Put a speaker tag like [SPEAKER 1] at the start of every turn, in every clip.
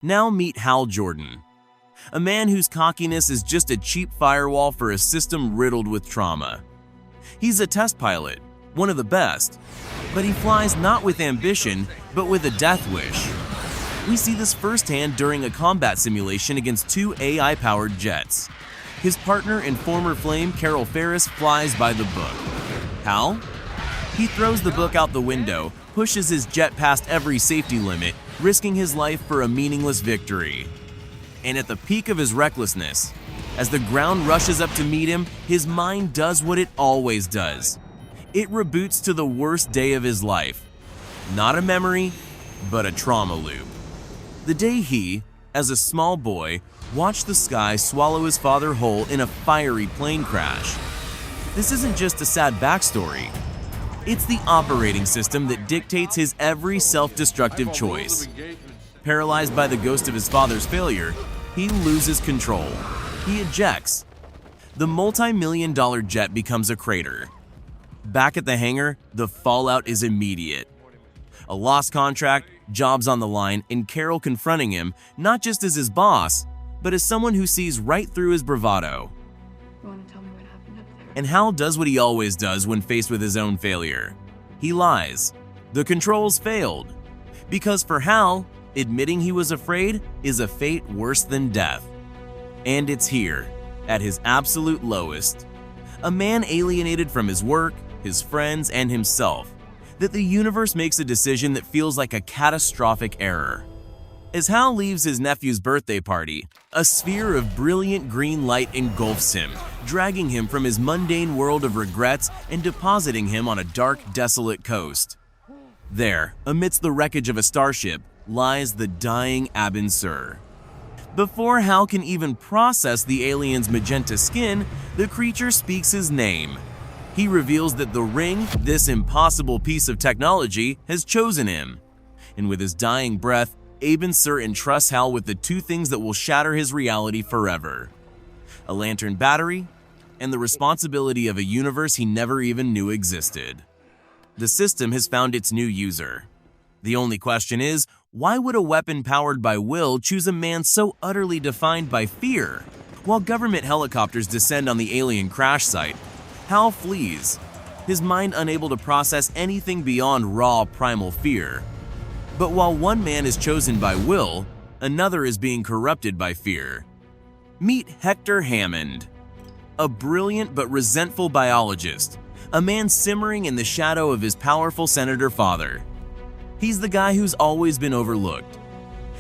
[SPEAKER 1] Now meet Hal Jordan, a man whose cockiness is just a cheap firewall for a system riddled with trauma. He's a test pilot, one of the best, but he flies not with ambition, but with a death wish. We see this firsthand during a combat simulation against two AI-powered jets. His partner and former flame, Carol Ferris, flies by the book. Hal? He throws the book out the window, pushes his jet past every safety limit, risking his life for a meaningless victory. And at the peak of his recklessness, as the ground rushes up to meet him, his mind does what it always does. It reboots to the worst day of his life. Not a memory, but a trauma loop. The day he, as a small boy, watched the sky swallow his father whole in a fiery plane crash. This isn't just a sad backstory. It's the operating system that dictates his every self-destructive choice. Paralyzed by the ghost of his father's failure, he loses control. He ejects. The multi-million-dollar jet becomes a crater. Back at the hangar, the fallout is immediate. A lost contract, jobs on the line, and Carol confronting him, not just as his boss, but as someone who sees right through his bravado.
[SPEAKER 2] You want to tell me what happened up there?
[SPEAKER 1] And Hal does what he always does when faced with his own failure. He lies. The controls failed. Because for Hal, admitting he was afraid is a fate worse than death. And it's here, at his absolute lowest, a man alienated from his work, his friends, and himself, that the universe makes a decision that feels like a catastrophic error. As Hal leaves his nephew's birthday party, a sphere of brilliant green light engulfs him, dragging him from his mundane world of regrets and depositing him on a dark, desolate coast. There, amidst the wreckage of a starship, lies the dying Abin Sur. Before Hal can even process the alien's magenta skin, the creature speaks his name. He reveals that the ring, this impossible piece of technology, has chosen him. And with his dying breath, Abin Sur entrusts Hal with the two things that will shatter his reality forever: a lantern battery and the responsibility of a universe he never even knew existed. The system has found its new user. The only question is, why would a weapon powered by will choose a man so utterly defined by fear? While government helicopters descend on the alien crash site, Hal flees, his mind unable to process anything beyond raw primal fear. But while one man is chosen by will, another is being corrupted by fear. Meet Hector Hammond, a brilliant but resentful biologist, a man simmering in the shadow of his powerful senator father. He's the guy who's always been overlooked.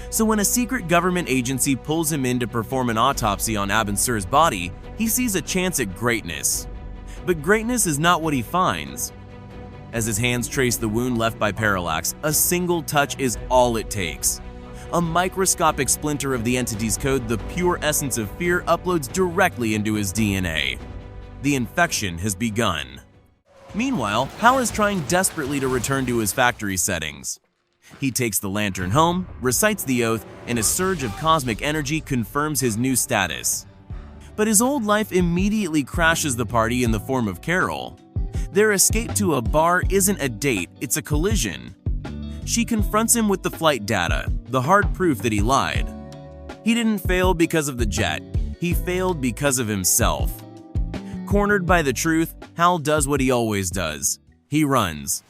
[SPEAKER 1] So when a secret government agency pulls him in to perform an autopsy on Abin Sur's body, he sees a chance at greatness. But greatness is not what he finds. As his hands trace the wound left by Parallax, a single touch is all it takes. A microscopic splinter of the entity's code, the pure essence of fear, uploads directly into his DNA. The infection has begun. Meanwhile, Hal is trying desperately to return to his factory settings. He takes the lantern home, recites the oath, and a surge of cosmic energy confirms his new status. But his old life immediately crashes the party in the form of Carol. Their escape to a bar isn't a date, it's a collision. She confronts him with the flight data, the hard proof that he lied. He didn't fail because of the jet, he failed because of himself. Cornered by the truth, Hal does what he always does. He runs.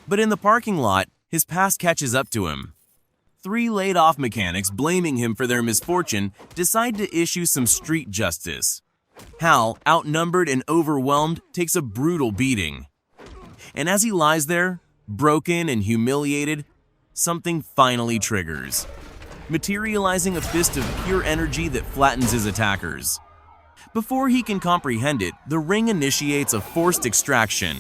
[SPEAKER 1] But in the parking lot, his past catches up to him. 3 laid-off mechanics blaming him for their misfortune decide to issue some street justice. Hal, outnumbered and overwhelmed, takes a brutal beating. And as he lies there, broken and humiliated, something finally triggers, materializing a fist of pure energy that flattens his attackers. Before he can comprehend it, the ring initiates a forced extraction.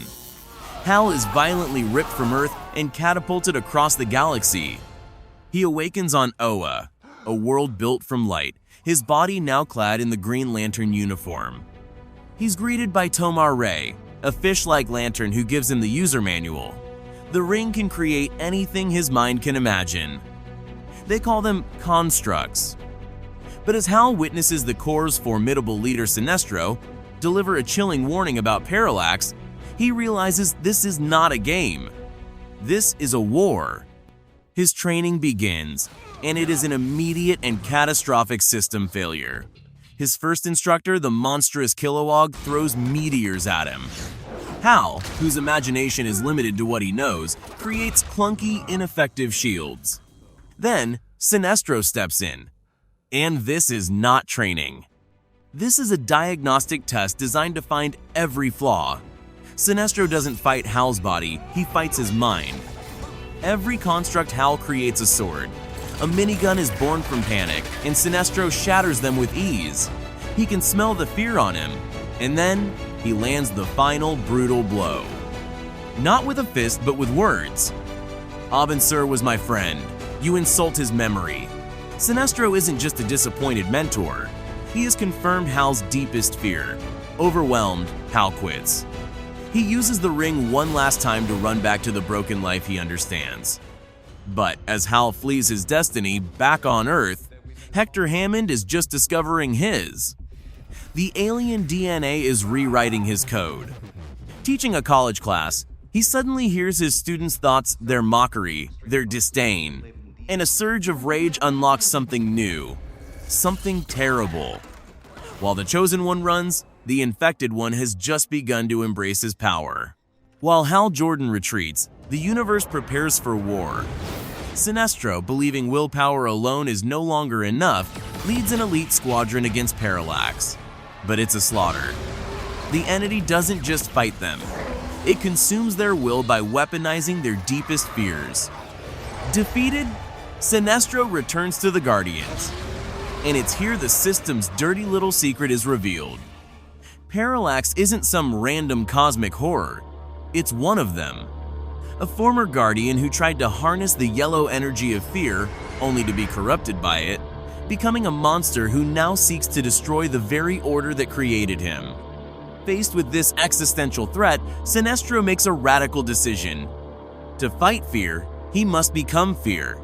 [SPEAKER 1] Hal is violently ripped from Earth and catapulted across the galaxy. He awakens on Oa, a world built from light, his body now clad in the Green Lantern uniform. He's greeted by Tomar Ray, a fish-like lantern who gives him the user manual. The ring can create anything his mind can imagine. They call them constructs. But as Hal witnesses the Corps' formidable leader Sinestro deliver a chilling warning about Parallax, he realizes this is not a game. This is a war. His training begins. and it is an immediate and catastrophic system failure. His first instructor, the monstrous Kilowog, throws meteors at him. Hal, whose imagination is limited to what he knows, creates clunky, ineffective shields. Then, Sinestro steps in. And this is not training. This is a diagnostic test designed to find every flaw. Sinestro doesn't fight Hal's body, he fights his mind. Every construct Hal creates a sword. A minigun is born from panic, and Sinestro shatters them with ease. He can smell the fear on him, and then he lands the final brutal blow. Not with a fist, but with words. Abensur was my friend. You insult his memory. Sinestro isn't just a disappointed mentor. He has confirmed Hal's deepest fear. Overwhelmed, Hal quits. He uses the ring one last time to run back to the broken life he understands. But as Hal flees his destiny back on Earth, Hector Hammond is just discovering his. The alien DNA is rewriting his code. Teaching a college class, he suddenly hears his students' thoughts, their mockery, their disdain, and a surge of rage unlocks something new, something terrible. While the Chosen One runs, the Infected One has just begun to embrace his power. While Hal Jordan retreats, the universe prepares for war. Sinestro, believing willpower alone is no longer enough, leads an elite squadron against Parallax. But it's a slaughter. The entity doesn't just fight them. It consumes their will by weaponizing their deepest fears. Defeated, Sinestro returns to the Guardians. And it's here the system's dirty little secret is revealed. Parallax isn't some random cosmic horror. It's one of them. A former Guardian who tried to harness the yellow energy of fear, only to be corrupted by it, becoming a monster who now seeks to destroy the very order that created him. Faced with this existential threat, Sinestro makes a radical decision. To fight fear, he must become fear.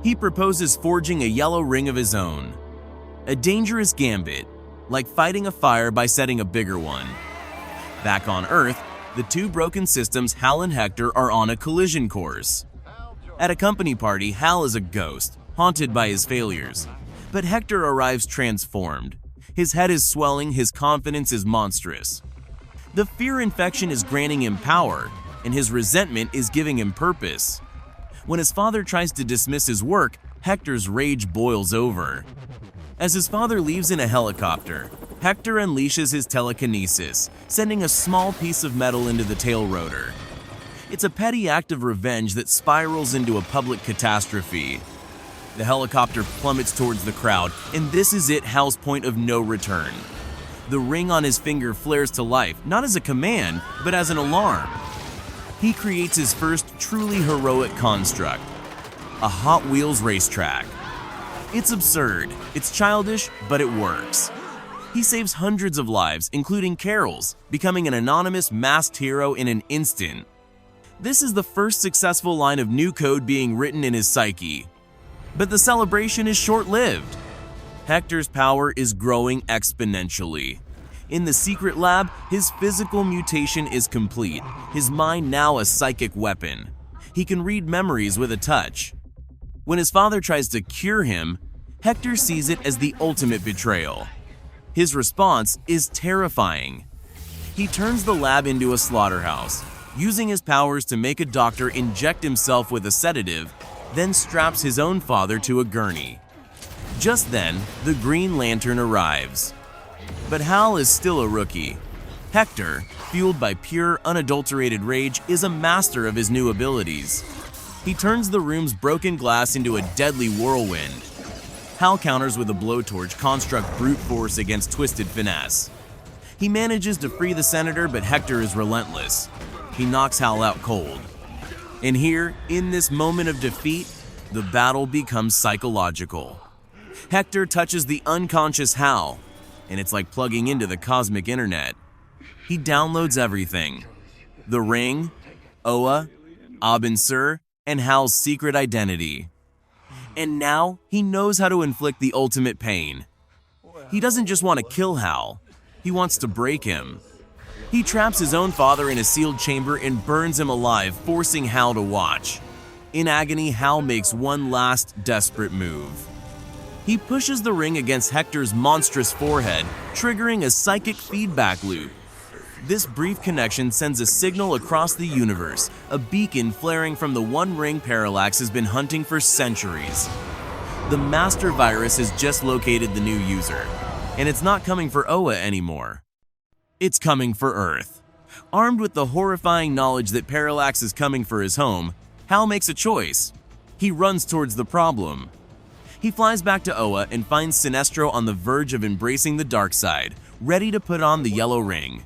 [SPEAKER 1] He proposes forging a yellow ring of his own. A dangerous gambit, like fighting a fire by setting a bigger one. Back on Earth, the two broken systems, Hal and Hector, are on a collision course. At a company party, Hal is a ghost, haunted by his failures. But Hector arrives transformed. His head is swelling, his confidence is monstrous. The fear infection is granting him power, and his resentment is giving him purpose. When his father tries to dismiss his work, Hector's rage boils over. As his father leaves in a helicopter, Hector unleashes his telekinesis, sending a small piece of metal into the tail rotor. It's a petty act of revenge that spirals into a public catastrophe. The helicopter plummets towards the crowd, and this is it, Hal's point of no return. The ring on his finger flares to life, not as a command, but as an alarm. He creates his first truly heroic construct, a Hot Wheels racetrack. It's absurd, it's childish, but it works. He saves hundreds of lives, including Carol's, becoming an anonymous masked hero in an instant. This is the first successful line of new code being written in his psyche. But the celebration is short-lived. Hector's power is growing exponentially. In the secret lab, his physical mutation is complete, his mind now a psychic weapon. He can read memories with a touch. When his father tries to cure him, Hector sees it as the ultimate betrayal. His response is terrifying. He turns the lab into a slaughterhouse, using his powers to make a doctor inject himself with a sedative, then straps his own father to a gurney. Just then, the Green Lantern arrives. But Hal is still a rookie. Hector, fueled by pure, unadulterated rage, is a master of his new abilities. He turns the room's broken glass into a deadly whirlwind. Hal counters with a blowtorch construct brute force against twisted finesse. He manages to free the senator, but Hector is relentless. He knocks Hal out cold. And here, in this moment of defeat, the battle becomes psychological. Hector touches the unconscious Hal, and it's like plugging into the cosmic internet. He downloads everything. The ring, Oa, Abensur, and Hal's secret identity. And now, he knows how to inflict the ultimate pain. He doesn't just want to kill Hal, he wants to break him. He traps his own father in a sealed chamber and burns him alive, forcing Hal to watch. In agony, Hal makes one last desperate move. He pushes the ring against Hector's monstrous forehead, triggering a psychic feedback loop. This brief connection sends a signal across the universe, a beacon flaring from the one ring Parallax has been hunting for centuries. The master virus has just located the new user, and it's not coming for Oa anymore. It's coming for Earth. Armed with the horrifying knowledge that Parallax is coming for his home, Hal makes a choice. He runs towards the problem. He flies back to Oa and finds Sinestro on the verge of embracing the dark side, ready to put on the yellow ring.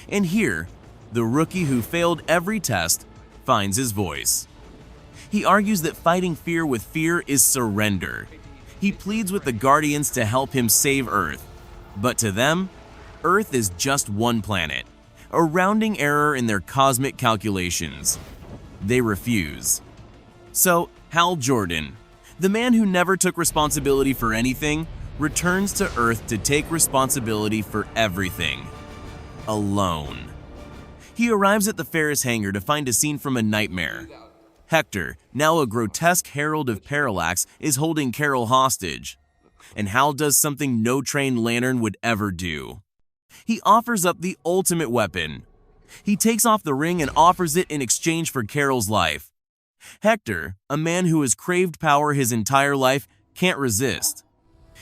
[SPEAKER 1] And here, the rookie who failed every test finds his voice. He argues that fighting fear with fear is surrender. He pleads with the Guardians to help him save Earth. But to them, Earth is just one planet, a rounding error in their cosmic calculations. They refuse. So, Hal Jordan, the man who never took responsibility for anything, returns to Earth to take responsibility for everything. Alone. He arrives at the Ferris hangar to find a scene from a nightmare. Hector, now a grotesque herald of Parallax, is holding Carol hostage. And Hal does something no trained lantern would ever do. He offers up the ultimate weapon. He takes off the ring and offers it in exchange for Carol's life. Hector, a man who has craved power his entire life, can't resist.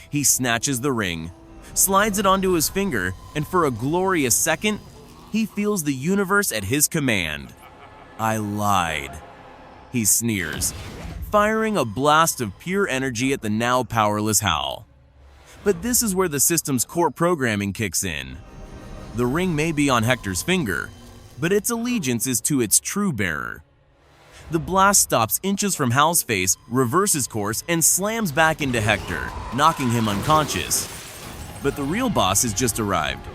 [SPEAKER 1] He snatches the ring, slides it onto his finger, and for a glorious second, he feels the universe at his command. I lied. He sneers, firing a blast of pure energy at the now powerless Hal. But this is where the system's core programming kicks in. The ring may be on Hector's finger, but its allegiance is to its true bearer. The blast stops inches from Hal's face, reverses course, and slams back into Hector, knocking him unconscious. But the real boss has just arrived.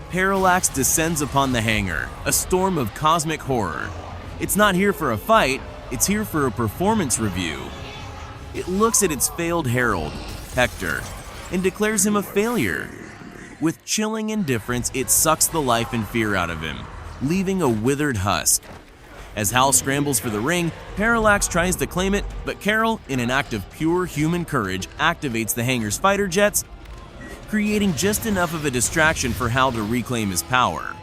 [SPEAKER 1] Parallax descends upon the hangar, a storm of cosmic horror. It's not here for a fight, it's here for a performance review. It looks at its failed herald, Hector, and declares him a failure. With chilling indifference, it sucks the life and fear out of him, leaving a withered husk. As Hal scrambles for the ring, Parallax tries to claim it, but Carol, in an act of pure human courage, activates the hangar's fighter jets, creating just enough of a distraction for Hal to reclaim his power.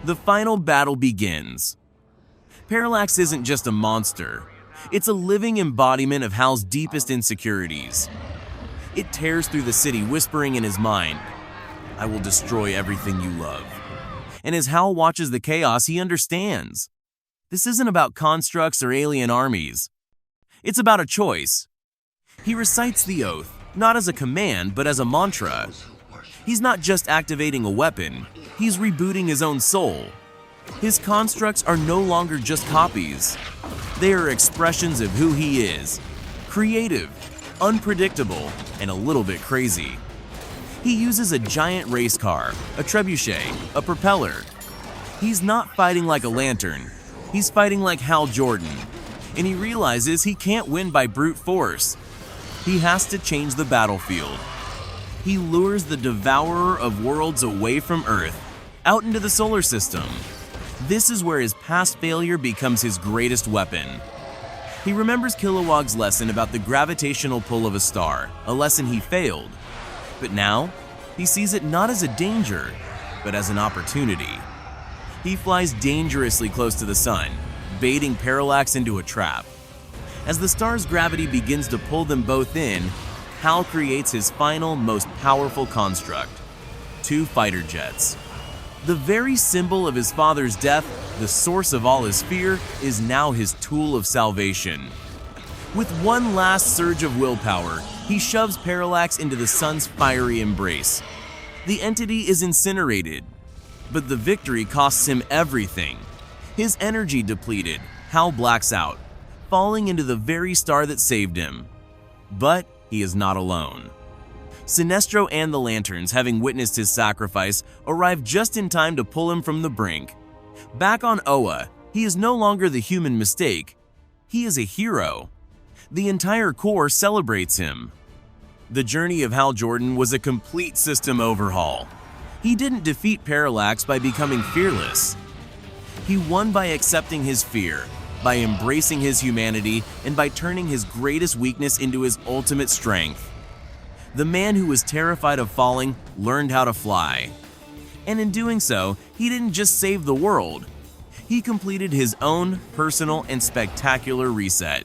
[SPEAKER 1] The final battle begins. Parallax isn't just a monster. It's a living embodiment of Hal's deepest insecurities. It tears through the city, whispering in his mind, "I will destroy everything you love." And as Hal watches the chaos, he understands. This isn't about constructs or alien armies. It's about a choice. He recites the oath, not as a command, but as a mantra. He's not just activating a weapon, he's rebooting his own soul. His constructs are no longer just copies. They are expressions of who he is. Creative, unpredictable, and a little bit crazy. He uses a giant race car, a trebuchet, a propeller. He's not fighting like a lantern. He's fighting like Hal Jordan, and he realizes he can't win by brute force. He has to change the battlefield. He lures the devourer of worlds away from Earth, out into the solar system. This is where his past failure becomes his greatest weapon. He remembers Kilowog's lesson about the gravitational pull of a star, a lesson he failed. But now, he sees it not as a danger, but as an opportunity. He flies dangerously close to the sun, baiting Parallax into a trap. As the star's gravity begins to pull them both in, Hal creates his final, most powerful construct: 2 fighter jets. The very symbol of his father's death, the source of all his fear, is now his tool of salvation. With one last surge of willpower, he shoves Parallax into the sun's fiery embrace. The entity is incinerated, but the victory costs him everything. His energy depleted, Hal blacks out, falling into the very star that saved him. But he is not alone. Sinestro and the Lanterns, having witnessed his sacrifice, arrive just in time to pull him from the brink. Back on Oa, he is no longer the human mistake. He is a hero. The entire Corps celebrates him. The journey of Hal Jordan was a complete system overhaul. He didn't defeat Parallax by becoming fearless. He won by accepting his fear, by embracing his humanity and by turning his greatest weakness into his ultimate strength. The man who was terrified of falling learned how to fly. And in doing so, he didn't just save the world. He completed his own personal and spectacular reset.